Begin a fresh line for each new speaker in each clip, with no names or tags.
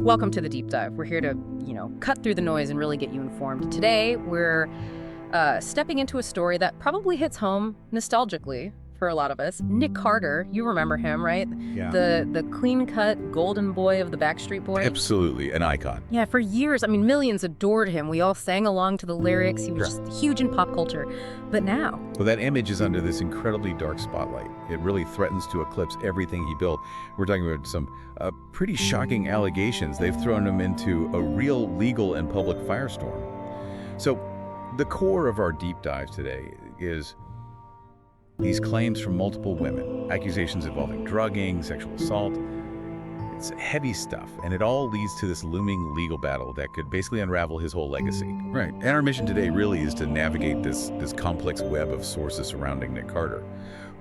Welcome to the deep dive. We're here to, cut through the noise and really get you informed. Today, we're stepping into a story that probably hits home nostalgically for a lot of us. Nick Carter, you remember him, right?
Yeah.
The clean-cut golden boy of the Backstreet Boys.
Absolutely, an icon.
Yeah, for years, millions adored him. We all sang along to the lyrics. He was just huge in pop culture. But now...
Well, that image is under this incredibly dark spotlight. It really threatens to eclipse everything he built. We're talking about some pretty shocking allegations. They've thrown him into a real legal and public firestorm. So the core of our deep dive today is these claims from multiple women, accusations involving drugging, sexual assault. It's heavy stuff, and it all leads to this looming legal battle that could basically unravel his whole legacy. Right, and our mission today really is to navigate this complex web of sources surrounding Nick Carter.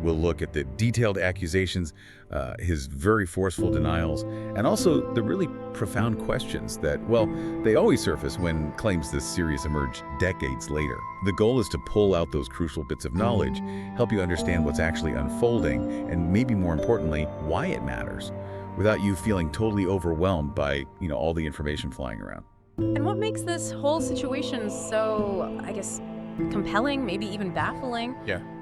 We'll look at the detailed accusations, his very forceful denials, and also the really profound questions that, well, they always surface when claims this serious emerge decades later. The goal is to pull out those crucial bits of knowledge, help you understand what's actually unfolding, and maybe more importantly, why it matters, without you feeling totally overwhelmed by, all the information flying around.
And what makes this whole situation so, compelling, maybe even baffling,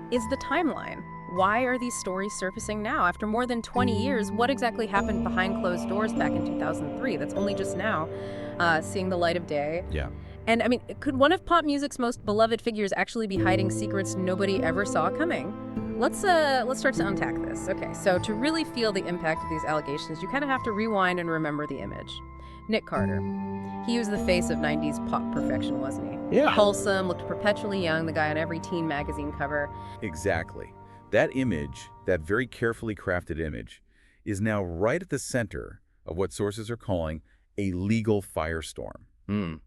is the timeline. Why are these stories surfacing now? After more than 20 years, what exactly happened behind closed doors back in 2003? That's only just now seeing the light of day.
Yeah.
And could one of pop music's most beloved figures actually be hiding secrets nobody ever saw coming? Let's start to unpack this. Okay, so to really feel the impact of these allegations, you kind of have to rewind and remember the image. Nick Carter. He was the face of 90s pop perfection, wasn't he?
Yeah.
Wholesome, looked perpetually young, the guy on every teen magazine cover.
Exactly. That image, that very carefully crafted image, is now right at the center of what sources are calling a legal firestorm.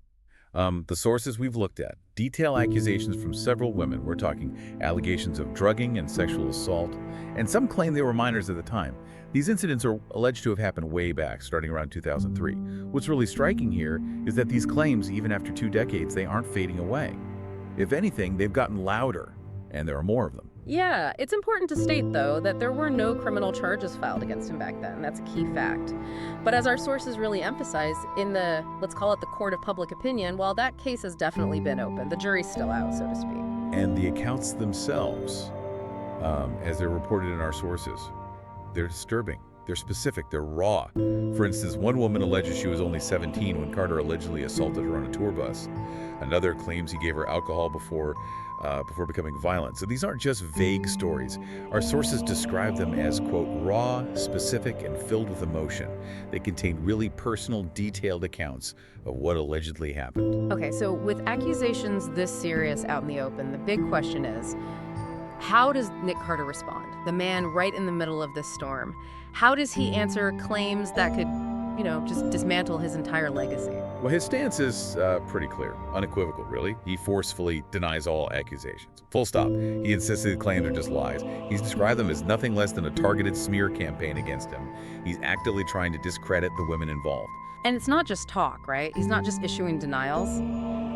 The sources we've looked at detail accusations from several women. We're talking allegations of drugging and sexual assault, and some claim they were minors at the time. These incidents are alleged to have happened way back, starting around 2003. What's really striking here is that these claims, even after 2 decades, they aren't fading away. If anything, they've gotten louder, and there are more of them.
Yeah, it's important to state, though, that there were no criminal charges filed against him back then. That's a key fact. But as our sources really emphasize, in the, let's call it the court of public opinion, while that case has definitely been open, the jury's still out, so to speak.
And the accounts themselves, as they're reported in our sources, they're disturbing. They're specific. They're raw. For instance, one woman alleges she was only 17 when Carter allegedly assaulted her on a tour bus. Another claims he gave her alcohol before becoming violent. So these aren't just vague stories. Our sources describe them as, quote, raw, specific, and filled with emotion. They contain really personal, detailed accounts of what allegedly happened.
Okay, so with accusations this serious out in the open, the big question is, how does Nick Carter respond? The man right in the middle of this storm. How does he answer claims that could, just dismantle his entire legacy?
Well, his stance is pretty clear, unequivocal, really. He forcefully denies all accusations. Full stop. He insists that the claims are just lies. He's described them as nothing less than a targeted smear campaign against him. He's actively trying to discredit the women involved.
And it's not just talk, right? He's not just issuing denials.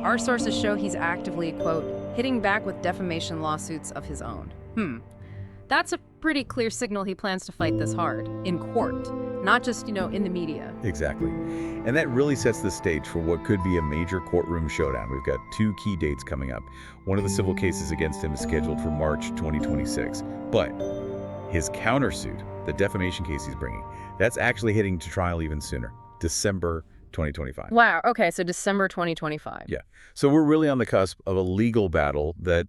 Our sources show he's actively, quote, hitting back with defamation lawsuits of his own. That's a pretty clear signal he plans to fight this hard, in court, not just, in the media.
Exactly. And that really sets the stage for what could be a major courtroom showdown. We've got 2 key dates coming up. One of the civil cases against him is scheduled for March 2026. But his countersuit, the defamation case he's bringing, that's actually heading to trial even sooner, December 2025.
Wow, okay, so December 2025.
Yeah. So we're really on the cusp of a legal battle that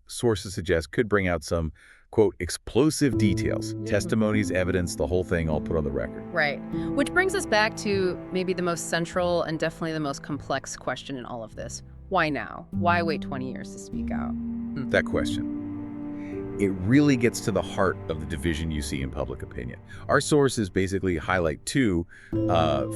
sources suggest could bring out some, quote, explosive details, testimonies, evidence, the whole thing all put on the record.
Right. Which brings us back to maybe the most central and definitely the most complex question in all of this. Why now? Why wait 20 years to speak out?
That question. It really gets to the heart of the division you see in public opinion. Our sources basically highlight 2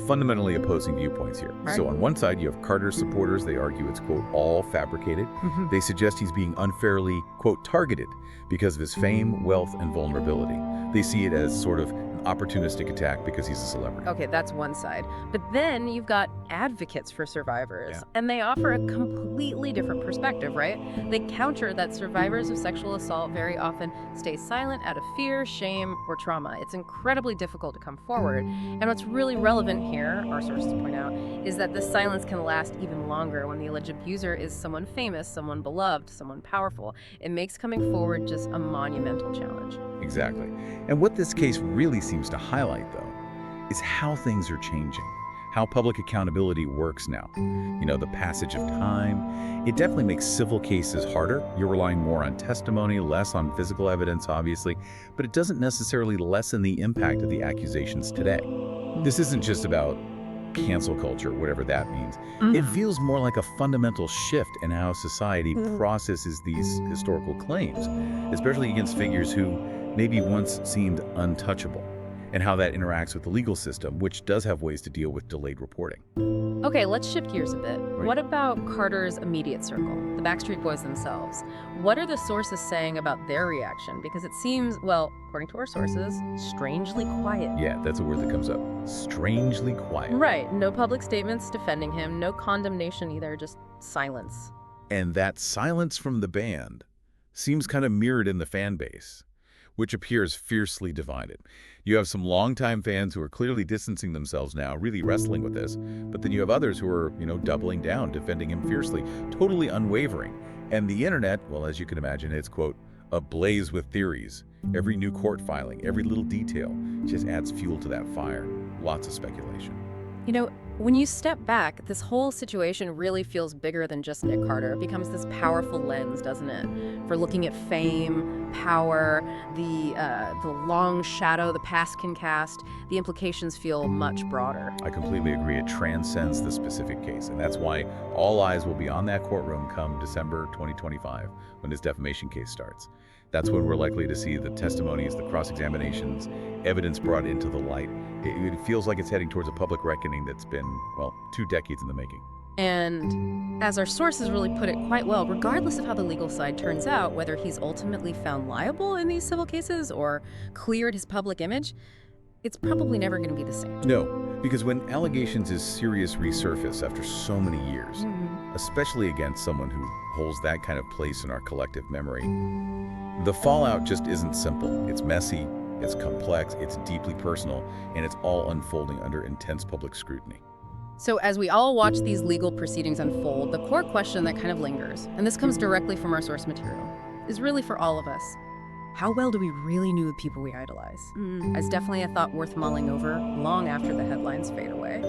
fundamentally opposing viewpoints here.
Right.
So on one side, you have Carter's supporters. They argue it's, quote, all fabricated. They suggest he's being unfairly, quote, targeted because of his fame, wealth, and vulnerability. They see it as sort of an opportunistic attack because he's a celebrity.
Okay, that's one side. But then you've got advocates for survivors,
Yeah.
and they offer a completely different perspective, right? They counter that survivors of sexual assault very often stay silent out of fear, shame, or trauma. It's incredibly difficult to come forward. And what's really relevant here, our sources point out, is that this silence can last even longer when the alleged abuser is someone famous, someone beloved, someone powerful. It makes coming forward just a monumental challenge.
Exactly. And what this case really seems to highlight, though, is how things are changing, how public accountability works now. The passage of time. It definitely makes civil cases harder. You're relying more on testimony, less on physical evidence, obviously, but it doesn't necessarily lessen the impact of the accusations today. This isn't just about cancel culture, whatever that means. It feels more like a fundamental shift in how society processes these historical claims, especially against figures who maybe once seemed untouchable, and how that interacts with the legal system, which does have ways to deal with delayed reporting.
Okay, let's shift gears a bit.
Right.
What about Carter's immediate circle, the Backstreet Boys themselves? What are the sources saying about their reaction? Because it seems, well, according to our sources, strangely quiet.
Yeah, that's a word that comes up. Strangely quiet.
Right, no public statements defending him, no condemnation either, just silence.
And that silence from the band seems kind of mirrored in the fan base, which appears fiercely divided. You have some longtime fans who are clearly distancing themselves now, really wrestling with this, but then you have others who are, doubling down, defending him fiercely, totally unwavering. And the internet, well, as you can imagine, it's, quote, ablaze with theories. Every new court filing, every little detail just adds fuel to that fire. Lots of speculation.
When you step back, this whole situation really feels bigger than just Nick Carter. It becomes this powerful lens, doesn't it? For looking at fame, power, the long shadow the past can cast, the implications feel much broader.
I completely agree. It transcends the specific case, and that's why all eyes will be on that courtroom come December 2025, when his defamation case starts. That's when we're likely to see the testimonies, the cross-examinations, evidence brought into the light. It feels like it's heading towards a public reckoning that's been, 2 decades in the making.
And as our sources really put it quite well, regardless of how the legal side turns out, whether he's ultimately found liable in these civil cases or cleared his public image, it's probably never going to be the same.
No, because when allegations as serious resurface after so many years, especially against someone who holds that kind of place in our collective memory, the fallout just isn't simple. It's messy, it's complex, it's deeply personal, and it's all unfolding under intense public scrutiny.
So as we all watch these legal proceedings unfold, the core question that kind of lingers, and this comes directly from our source material, is really for all of us. How well do we really know the people we idolize? It's definitely a thought worth mulling over long after the headlines fade away.